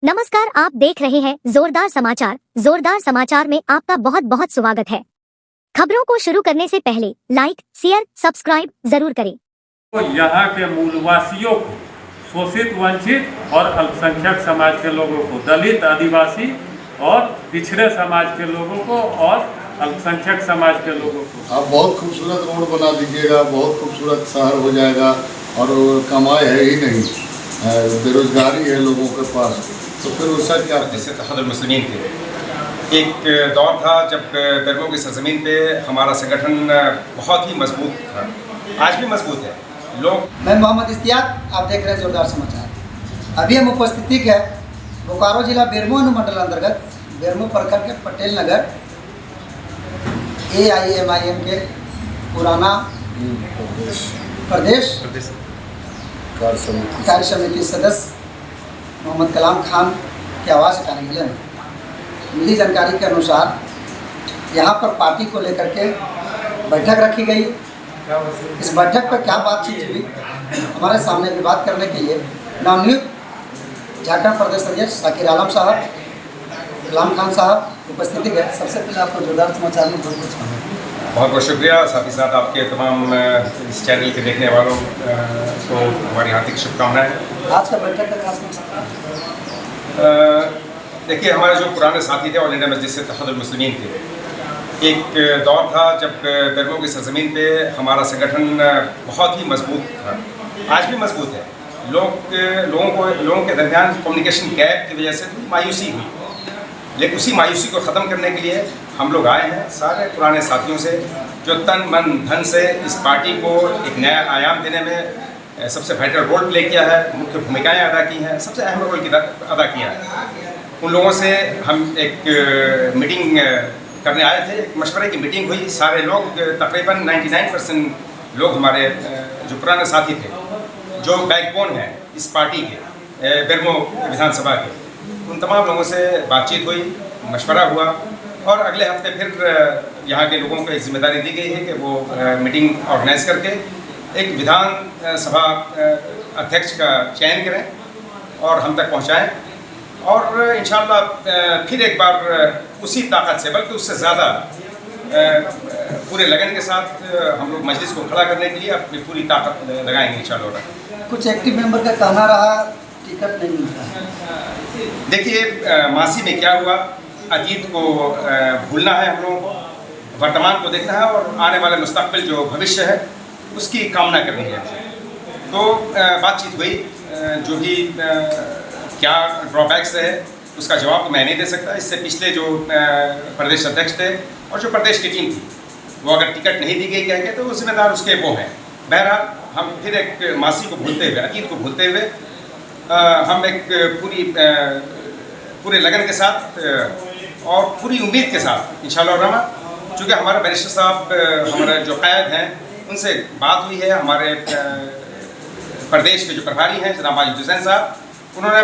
नमस्कार, आप देख रहे हैं जोरदार समाचार। जोरदार समाचार में आपका बहुत बहुत स्वागत है। खबरों को शुरू करने से पहले लाइक, शेयर, सब्सक्राइब जरूर करें। तो यहाँ के मूलवासियों को, शोषित, वंचित और अल्पसंख्यक समाज के लोगों को, दलित, आदिवासी और पिछड़े समाज के लोगों को और अल्पसंख्यक समाज के लोगों को आप बहुत खूबसूरत रोड बना दीजिएगा, बहुत खूबसूरत शहर हो जाएगा और कमाई है ही नहीं, बेरोजगारी है लोगों के पास, तो फिर उसका क्या? जैसे तहद मुस्लिमीन थे, एक दौर था जब बेरमो की सरजमीन पे हमारा संगठन बहुत ही मजबूत था, आज भी मजबूत है। मैं मोहम्मद इश्तियाक, आप देख रहे हैं जोरदार समाचार। अभी हम उपस्थिति है बोकारो जिला बेरमो अनुमंडल अंतर्गत बेरमो प्रखंड के पटेल नगर AIMIM के पुराना प्रदेश कार्य समिति सदस्य मोहम्मद कलाम खान के आवास कार्यालय में मिली जानकारी के अनुसार यहाँ पर पार्टी को लेकर के बैठक रखी गई। इस बैठक पर क्या बातचीत हुई, हमारे सामने भी बात करने के लिए नवनियुक्त झारखंड प्रदेश अध्यक्ष शाकिर आलम साहब, कलाम खान साहब उपस्थिति है। सबसे पहले आपको जोरदार समाचार में बहुत बहुत शुक्रिया। साथ ही साथ आपके तमाम इस चैनल के देखने वालों को हमारी हार्दिक शुभकामनाएं। आज का बैठक का खास मकसद, देखिए, हमारे जो पुराने साथी थे ऑल इंडिया मजलिस से तहद मुस्लिमीन थे, एक दौर था जब बेरमो की सरजमीन पे हमारा संगठन बहुत ही मजबूत था, आज भी मजबूत है। लोगों के दरमियान कम्युनिकेशन गैप की वजह से मायूसी हुई, लेकिन उसी मायूसी को ख़त्म करने के लिए हम लोग आए हैं सारे पुराने साथियों से, जो तन मन धन से इस पार्टी को एक नया आयाम देने में सबसे वाइटल रोल प्ले किया है, मुख्य भूमिकाएं अदा की हैं, सबसे अहम रोल अदा किया है। उन लोगों से हम एक मीटिंग करने आए थे, एक मशवरे की मीटिंग हुई। सारे लोग, तकरीबन 99% लोग हमारे जो पुराने साथी थे, जो बैकबोन हैं इस पार्टी के, बेरमो विधानसभा के, उन तमाम लोगों से बातचीत हुई, मशवरा हुआ और अगले हफ्ते फिर यहाँ के लोगों को एक जिम्मेदारी दी गई है कि वो मीटिंग ऑर्गेनाइज करके एक विधानसभा अध्यक्ष का चयन करें और हम तक पहुँचाएँ, और इंशाअल्लाह फिर एक बार उसी ताकत से, बल्कि उससे ज़्यादा पूरे लगन के साथ हम लोग मजलिस को खड़ा करने के लिए अपनी पूरी ताकत लगाएंगे इंशाअल्लाह। कुछ एक्टिव मेंबर का कहना रहा टिकट नहीं मिलता है। देखिए, मासी में क्या हुआ, अतीत को भूलना है हम लोगों को, वर्तमान को देखना है और आने वाले मुस्तकबिल जो भविष्य है उसकी कामना करनी है। तो बातचीत हुई, जो भी क्या ड्रॉबैक्स है उसका जवाब तो मैं नहीं दे सकता। इससे पिछले जो प्रदेश अध्यक्ष थे और जो प्रदेश की टीम थी, वो अगर टिकट नहीं दी गई कह के, तो वो जिम्मेदार उसके वो हैं। बहरहाल हम फिर एक मासी को भूलते हुए, अतीत को भूलते हुए, हम एक पूरे लगन के साथ और पूरी उम्मीद के साथ इंशाअल्लाह रहमा, चूँकि हमारे बैरिस्टर साहब, हमारे जो क़ायद हैं, उनसे बात हुई है। हमारे प्रदेश के जो प्रभारी हैं जनाब माजिद हुसैन साहब, उन्होंने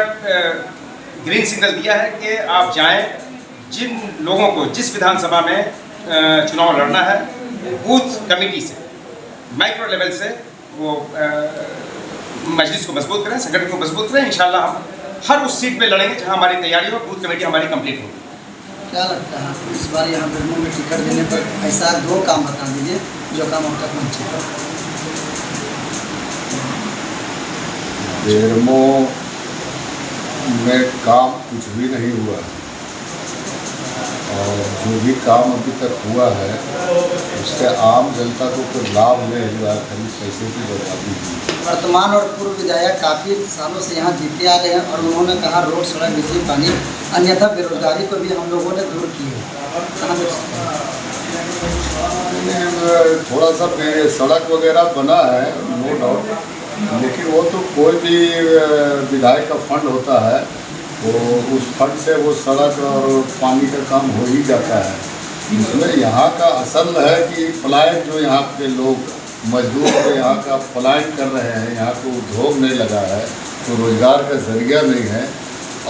ग्रीन सिग्नल दिया है कि आप जाएं, जिन लोगों को जिस विधानसभा में चुनाव लड़ना है, बूथ कमेटी से, माइक्रो लेवल से वो मजलिस को मजबूत करें, संगठन को मजबूत करें। इंशाअल्लाह हम हर उस सीट पे लड़ेंगे जहां हमारी तैयारी हो, बूथ कमेटी हमारी कंप्लीट होगी। क्या लगता है इस बार यहाँ बेरमो में टिकट देने पर ऐसा 2 काम बता दीजिए जो काम अब तक नहीं किया? बेरमो में काम कुछ भी नहीं हुआ और जो भी काम अभी तक हुआ है उससे आम जनता को कोई लाभ नहीं हुआ, खाली पैसे की बर्बादी हुई। वर्तमान और पूर्व विधायक काफ़ी सालों से यहाँ जीते आ रहे हैं और उन्होंने कहा रोड, सड़क, बिजली, पानी, अन्यथा बेरोजगारी को भी हम लोगों ने दूर की है। कहाँ से थोड़ा सा सड़क वगैरह बना है, नो डाउट, लेकिन वो तो कोई भी विधायक का फंड होता है, वो उस फंड से वो सड़क और पानी का काम हो ही जाता है। इसमें यहाँ का असल है कि पलायन, जो यहाँ के लोग मजदूर जो यहाँ का पलायन कर रहे हैं, यहाँ को उद्योग नहीं लगा है, तो रोज़गार का जरिया नहीं है।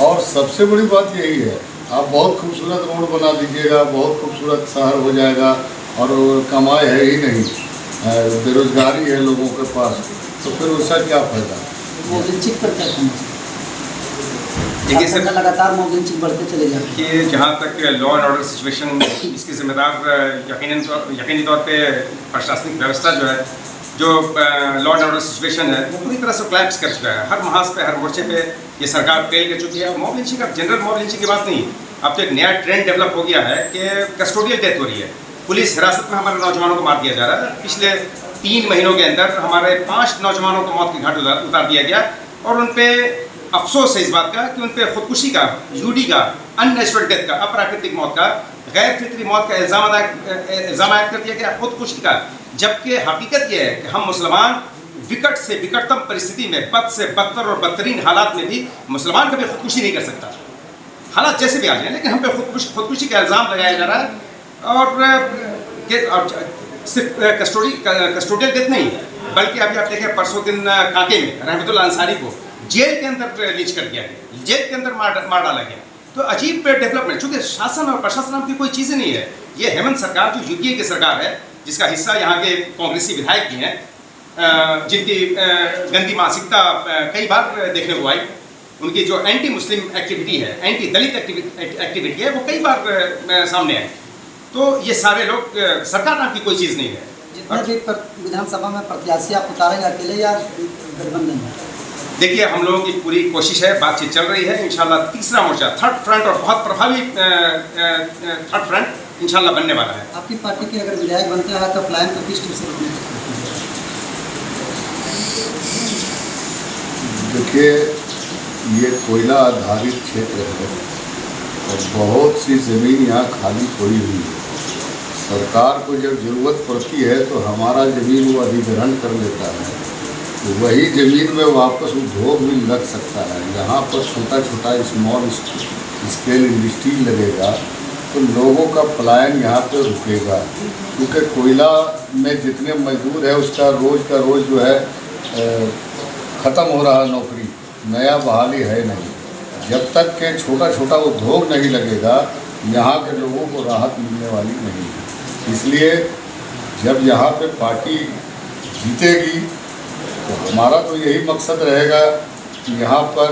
और सबसे बड़ी बात यही है, आप बहुत खूबसूरत रोड बना दीजिएगा, बहुत खूबसूरत शहर हो जाएगा और कमाई है ही नहीं, बेरोजगारी है लोगों के पास, तो फिर उसका क्या फ़ायदा? वो चिक पर क्या देखिए सर, लगातार मॉब लिंचिंग बढ़ते चले जा रहे हैं। कि जहाँ तक लॉ एंड ऑर्डर सिचुएशन, इसकी जिम्मेदार यकीनी तौर पे प्रशासनिक व्यवस्था जो है, जो लॉ एंड ऑर्डर सिचुएशन है वो पूरी तरह से कोलैप्स कर चुका है। हर महाज पे, हर मोर्चे पे ये सरकार फेल कर चुकी है। मॉब लिंचिंग, अब जनरल मॉब लिंचिंग की बात नहीं, अब तो एक नया ट्रेंड डेवलप हो गया है कि कस्टोडियल डेथ हो रही है। पुलिस हिरासत में हमारे नौजवानों को मार दिया जा रहा है। पिछले 3 महीनों के अंदर हमारे 5 नौजवानों को मौत के घाट उतार दिया गया, और उन पर अफसोस है इस बात का कि उन पर खुदकुशी का, यूडी का, अननेचुरल डेथ का, अप्राकृतिक मौत का, गैर फितरी मौत का इल्ज़ाम आयद कर दिया गया, खुदकुशी का। जबकि हकीकत यह है कि हम मुसलमान विकट से विकटतम परिस्थिति में, बद से बदतर और बदतरीन हालात में भी मुसलमान कभी खुदकुशी नहीं कर सकता, हालात जैसे भी आ जाए। लेकिन हम पे खुदकुशी का इल्ज़ाम लगाया जा रहा है। और सिर्फ कस्टोडियल डेथ नहीं, बल्कि अभी आप देखें परसों दिन कांके में रहमतुल्लाह अंसारी को जेल के अंदर लिंच कर दिया गया, जेल के अंदर मार डाला गया। तो अजीब डेवलपमेंट, चूँकि शासन और प्रशासन नाम की कोई चीज़ नहीं है। ये हेमंत सरकार जो यूपीए की सरकार है, जिसका हिस्सा यहाँ के कांग्रेसी विधायक भी हैं, जिनकी गंदी मानसिकता कई बार देखने को आई, उनकी जो एंटी मुस्लिम एक्टिविटी है, एंटी दलित एक्टिविटी है, वो कई बार सामने आई। तो ये सारे लोग, सरकार नाम की कोई चीज़ नहीं है। जितने भी विधानसभा में प्रत्याशी आप उतारेंगे अकेले या गठबंधन में? देखिए, हम लोगों की पूरी कोशिश है, बातचीत चल रही है। इंशाल्लाह तीसरा मोर्चा, थर्ड फ्रंट, और बहुत प्रभावी थर्ड फ्रंट इंशाल्लाह बनने वाला है। आपकी पार्टी के अगर विधायक बनते हैं तो प्लान को किस तरह से रोकने? देखिए, ये कोयला आधारित क्षेत्र है और बहुत सी ज़मीन यहाँ खाली पड़ी हुई है। सरकार को जब ज़रूरत पड़ती है तो हमारा ज़मीन वो अधिग्रहण कर लेता है, तो वही ज़मीन में वापस उद्योग भी लग सकता है। यहाँ पर छोटा छोटा स्मॉल स्केल इंडस्ट्री लगेगा तो लोगों का पलायन यहाँ पर रुकेगा, क्योंकि कोयला में जितने मजदूर है उसका रोज़ का रोज़ जो है ख़त्म हो रहा है नौकरी, नया बहाली है नहीं। जब तक के छोटा छोटा उद्योग नहीं लगेगा, यहाँ के लोगों को राहत मिलने वाली नहीं है। इसलिए जब यहाँ पे पार्टी जीतेगी तो हमारा तो यही मकसद रहेगा कि यहाँ पर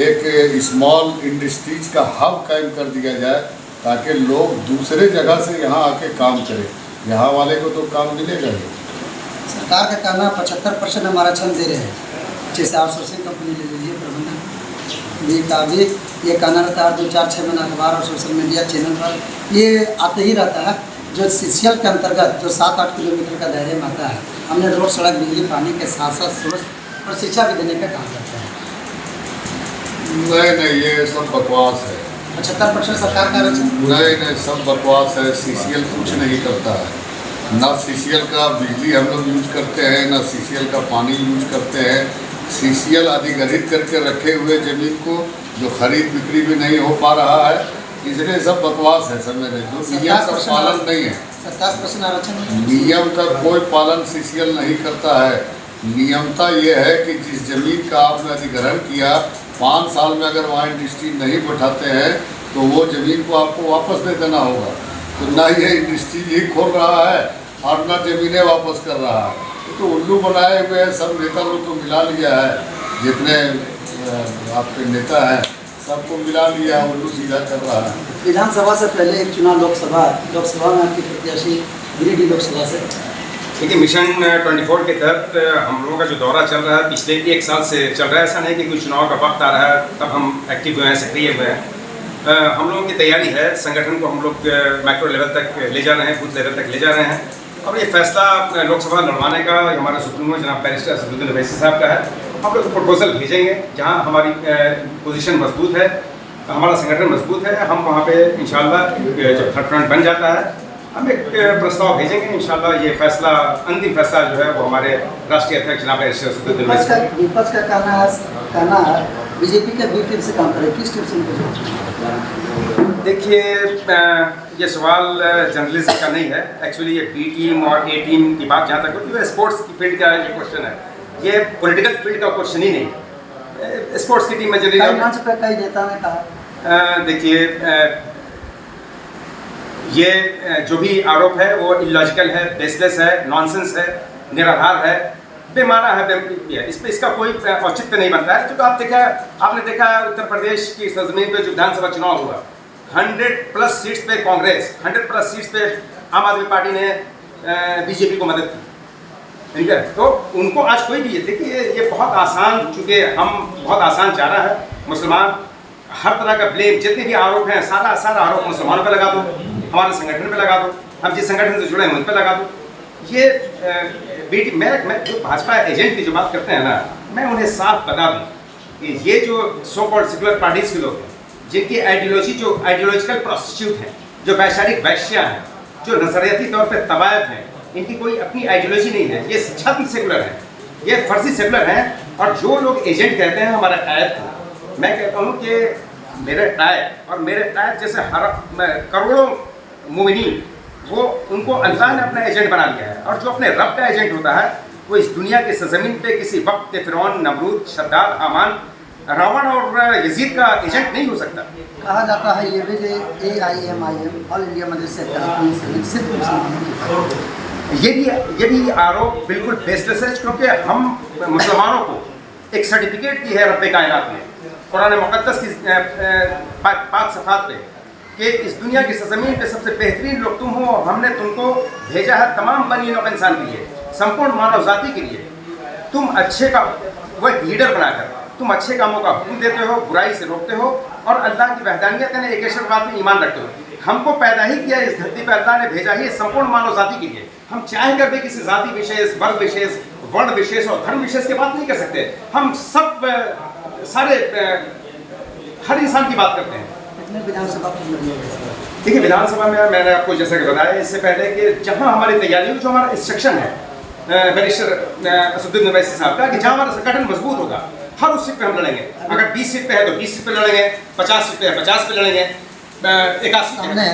एक स्मॉल इंडस्ट्रीज का हब कायम कर दिया जाए, ताकि लोग दूसरे जगह से यहाँ आके काम करें। यहाँ वाले को तो काम मिलेगा ही। सरकार का कहना 75% हम आरक्षण दे रहे हैं, जैसे आउटसोर्सिंग कंपनी ले लीजिए, प्रबंधन भी का भी ये कहना रहता है। 2-4-6 महीना अखबार और सोशल मीडिया चैनल पर ये आते ही रहता है। जो CCL के अंतर्गत जो 7-8 किलोमीटर का दायरे में आता है, हमने रोड, सड़क, बिजली, पानी के साथ साथ स्वास्थ्य और शिक्षा भी देने का काम करते हैं। नहीं, ये सब बकवास है। 75% सरकार का आरक्षण? नहीं, सब बकवास है। CCL कुछ नहीं करता है। ना CCL का बिजली हम लोग यूज करते हैं, ना CCL का पानी यूज करते हैं। CCL अधिग्रहित करके रखे हुए ज़मीन को जो खरीद बिक्री भी नहीं हो पा रहा है, इसलिए सब बकवास है। सब में जो नियम का पालन नहीं है, 70% आरक्षण नियम का कोई पालन CCL नहीं करता है। नियमता ये है कि जिस ज़मीन का आपने अधिग्रहण किया, 5 साल में अगर वहाँ इंडस्ट्री नहीं बैठाते हैं तो वो ज़मीन को आपको वापस दे देना होगा। तो ना ये इंडस्ट्री ही खोल रहा है और ना ज़मीनें वापस कर रहा है। तो उल्लू बनाए हुए सब नेता लोग को मिला लिया है, जितने आपके नेता हैं सबको मिला लिया, उल्लू सीधा कर रहा है। विधानसभा से पहले एक चुनाव लोकसभा में आपकी प्रत्याशी गिरिडीह लोकसभा से। देखिए, मिशन 24 के तहत हम लोगों का जो दौरा चल रहा है पिछले 1 साल से चल रहा है। ऐसा नहीं कि कोई चुनाव का वक्त आ रहा है तब हम एक्टिव हुए हैं, सक्रिय हुए हैं। हम लोगों की तैयारी है, संगठन को हम लोग मैक्रो लेवल तक ले जा रहे हैं, बूथ लेवल तक ले जा रहे हैं। और ये फैसला लोकसभा लड़वाने का हमारे सुप्रीमो जनाब बैरिस्टर असदुद्दीन ओवैसी साहब का है। हम लोग प्रपोजल भेजेंगे जहाँ हमारी पोजीशन मजबूत है, हमारा संगठन मजबूत है। हम वहाँ पे इंशाल्लाह जब थर्ड फ्रंट बन जाता है, हम एक प्रस्ताव भेजेंगे। इंशाल्लाह ये फैसला, अंतिम फैसला जो है वो हमारे राष्ट्रीय अध्यक्ष जनाब बैरिस्टर असदुद्दीन ओवैसी का। विपक्ष का कहना है बीजेपी के बी टीम से काम करे, किस टीम से? देखिए, ये सवाल जर्नलिज्म का नहीं है। एक्चुअली ये बी टीम और ए टीम की बात जहाँ तक होती है, स्पोर्ट्स की फील्ड का ये क्वेश्चन है, ये पॉलिटिकल फील्ड का क्वेश्चन ही नहीं। स्पोर्ट्स की टीम में कई नेता ने कहा, देखिए, ये जो भी आरोप है वो इलॉजिकल है, बेसलेस है, नॉनसेंस है, निराधार है। बेमाना है, इस पर इसका कोई औचित्य नहीं बनता है। क्योंकि आपने देखा उत्तर प्रदेश की सरजमीन पे जो विधानसभा चुनाव हुआ, 100+ सीट्स पे कांग्रेस, 100+ सीट्स पे आम आदमी पार्टी ने बीजेपी को मदद की, ठीक है। तो उनको आज कोई भी, देखिए ये बहुत आसान, चूँकि हम बहुत आसान चारा है, मुसलमान हर तरह का ब्लेम, जितने भी आरोप हैं सारा आरोप मुसलमानों पर लगा दो, हमारे संगठन पे लगा दो, हम जिस संगठन से जुड़े हैं उन पर लगा दो। ये बीटी मैं जो भाजपा एजेंट की जो बात करते हैं ना, मैं उन्हें साफ बता दूं कि ये जो सो कॉल्ड सेकुलर पार्टीज के लोग हैं, जिनकी आइडियोलॉजी जो आइडियोलॉजिकल प्रोस्टिट्यूट हैं, जो वैचारिक वैश्या हैं, जो नजरियाती तौर पर तबायत हैं, इनकी कोई अपनी आइडियोलॉजी नहीं है, ये छद्म सेकुलर हैं, ये फर्जी सेकुलर हैं। और जो लोग एजेंट कहते हैं हमारा टाइप, मैं कहता हूँ कि मेरे टाइप और मेरे टाइप जैसे करोड़ों मोमिनीन, वो उनको अल्लाह ने अपना एजेंट बना लिया है। और जो अपने रब का एजेंट होता है वो इस दुनिया के सरजमीन पे किसी वक्त के फिरौन, नमरूद, शद्दाद, हामान, रावण और यजीद का एजेंट नहीं हो सकता। कहा जाता है ये भी AIMIM ऑल इंडिया मदरसे सिर्फ मुसलमानों की, ये भी आरोप बिल्कुल बेसलेस है। क्योंकि हम मुसलमानों को एक सर्टिफिकेट दी है रब्बे कायनात ने कुरान मुक़द्दस की पाक सफ़ात पे कि इस दुनिया की सरज़मीन पे सबसे बेहतरीन लोग तुम हो, हमने तुमको भेजा है तमाम बनी नौ इंसान के लिए, संपूर्ण मानव जाति के लिए। तुम अच्छे का वो एक लीडर बनाकर तुम अच्छे कामों का हुक्म देते हो, बुराई से रोकते हो और अल्लाह की वहदानियत यानी एकेश्वरवाद में ईमान रखते हो। हमको पैदा ही किया इस धरती पर अल्लाह ने, भेजा ही संपूर्ण मानव जाति के लिए। हम चाहे कर भी किसी जाति विशेष, वर्ग विशेष, वर्ण विशेष और धर्म विशेष की बात नहीं कर सकते। हम सब सारे हर इंसान की बात करते हैं। विधानसभा देखिए विधानसभा में मैंने आपको जैसा कि बताया इससे पहले कि जहां हमारी तैयारी, जो हमारा इंस्ट्रक्शन है बैरिस्टर असदुद्दीन ओवैसी साहब का, कि जहां हमारा संगठन मजबूत होगा हर उस सीट पे हम लड़ेंगे। अगर 20 सीट पे है तो 20 सीट पे लड़ेंगे, 50 सीट पे है 50 पे लड़ेंगे, 81। हमने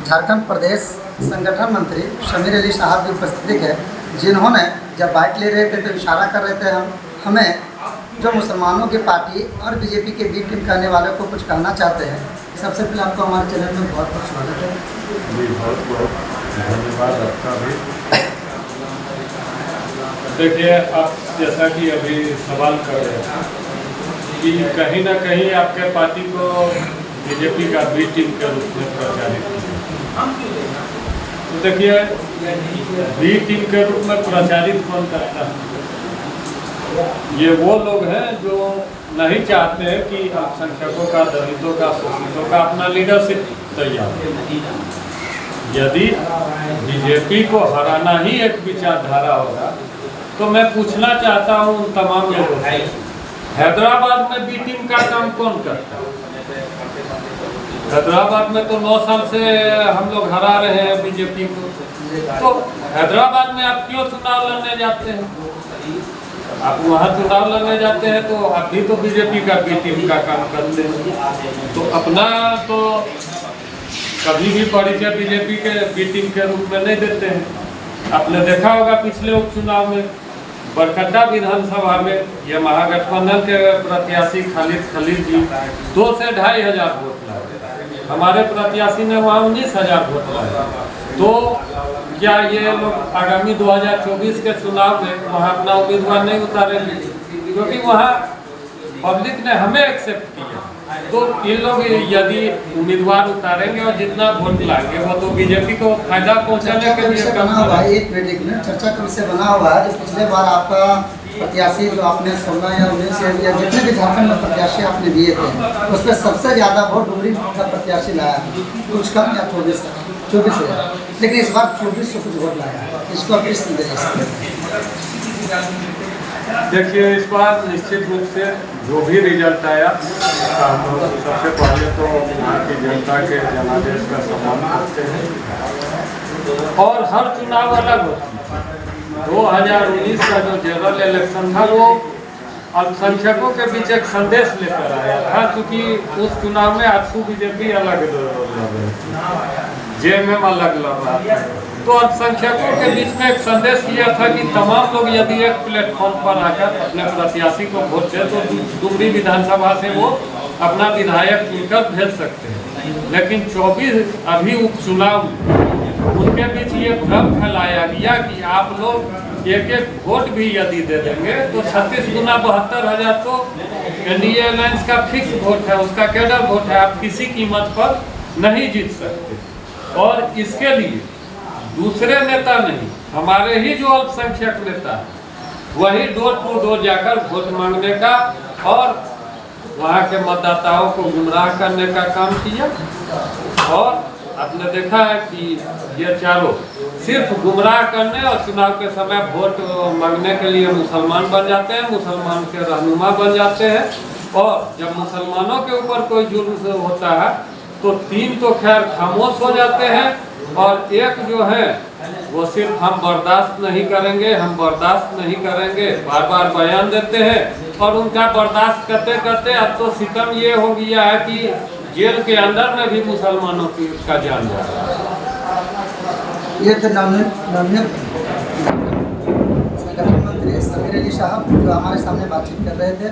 झारखंड प्रदेश संगठन मंत्री शमीर अली साहब की उपस्थिति है, जिन्होंने जब बाइट ले रहे थे तो इशारा कर रहे थे हमें जो मुसलमानों की पार्टी और बीजेपी के बीच टीम कहने वालों को कुछ कहना चाहते हैं। सबसे पहले आपको हमारे चैनल में बहुत बहुत स्वागत है। जी बहुत बहुत धन्यवाद आपका भी। देखिए आप जैसा कि अभी सवाल कर रहे हैं कि कहीं ना कहीं आपके पार्टी को बीजेपी का बी टीम के रूप में प्रचारित किया, तो देखिए बी टीम के रूप में प्रचारित कौन करता है? ये वो लोग हैं जो नहीं चाहते हैं कि अल्पसंख्यकों का, दलितों का, शोषितों का अपना लीडरशिप तैयार हो। यदि बीजेपी को हराना ही एक विचारधारा होगा तो मैं पूछना चाहता हूँ उन तमाम लोगों से, हैदराबाद में बी टीम का काम कौन करता है? हैदराबाद में तो 9 साल से हम लोग हरा रहे हैं बीजेपी को, तो हैदराबाद में आप क्यों चुनाव लड़ने जाते हैं? आप वहाँ चुनाव लड़ने जाते हैं तो आप भी तो बीजेपी का बी टीम का काम करते हैं। तो अपना तो कभी भी परिचय बीजेपी के बी टीम के रूप में नहीं देते हैं। आपने देखा होगा पिछले उपचुनाव में बरकट्टा विधानसभा में ये महागठबंधन के प्रत्याशी खालिद खलील जी 2 से 2,500 वोट लाए, हमारे प्रत्याशी ने वहाँ 19,000 वोट लाए। तो क्या ये लोग आगामी 2024 के चुनाव में वहाँ अपना उम्मीदवार नहीं उतारेंगे? क्योंकि वहाँ पब्लिक ने हमें एक्सेप्ट किया। तो इन लोग यदि उम्मीदवार उतारेंगे और जितना वोट लाएंगे वो तो बीजेपी को फायदा पहुँचाने के लिए बना हुआ है। एक मिनट चर्चा का विषय बना हुआ है। जो पिछले बार आपका प्रत्याशी जो आपने 16 या 19 या जितने भी झारखंड में प्रत्याशी आपने दिए थे उस पर सबसे ज़्यादा वोट डुमरी का प्रत्याशी लाया, कुछ कम या 24,000, लेकिन इस बार 2400 कुछ वोट लाया। इसको आप किस देखिए इस बार निश्चित रूप से जो भी रिजल्ट आया, हम लोग सबसे पहले तो यहाँ की जनता के जनादेश का सम्मान करते हैं और हर चुनाव अलग होती है। 2019 का जो जनरल इलेक्शन था वो अल्पसंख्यकों के बीच एक संदेश लेकर आया था, क्योंकि उस चुनाव में आजसू बीजेपी अलग जेएमएम अलग लड़ रहा था। तो अल्पसंख्यकों के बीच में एक संदेश किया था कि तमाम लोग यदि एक प्लेटफॉर्म पर आकर अपने प्रत्याशी को वोट दें तो डुमरी विधानसभा से वो अपना विधायक चुनकर भेज सकते हैं। लेकिन 24 अभी उपचुनाव उनके बीच ये भ्रम फैलाया गया कि आप लोग एक एक वोट भी यदि दे देंगे तो 36 गुना 72,000 तो एनडीए अलायंस का फिक्स वोट है, उसका कैडर वोट है। आप किसी कीमत पर नहीं जीत सकते। और इसके लिए दूसरे नेता नहीं, हमारे ही जो अल्पसंख्यक नेता है वही डोर टू डोर जाकर वोट मांगने का और वहाँ के मतदाताओं को गुमराह करने का काम किया। और आपने देखा है कि ये चारों सिर्फ गुमराह करने और चुनाव के समय वोट मांगने के लिए मुसलमान बन जाते हैं, मुसलमान के रहनुमा बन जाते हैं। और जब मुसलमानों के ऊपर कोई जुल्म होता है तो 3 तो खैर खामोश हो जाते हैं और एक जो है वो सिर्फ हम बर्दाश्त नहीं करेंगे, हम बर्दाश्त नहीं करेंगे बार बार बयान देते हैं। और उनका बर्दाश्त करते करते अब तो सितम ये हो गया है कि जेल के अंदर में भी मुसलमानों का जान जा रहा है। ये थे नवनियुक्त संगठन मंत्री समीर अली साहब जो हमारे सामने बातचीत कर रहे थे।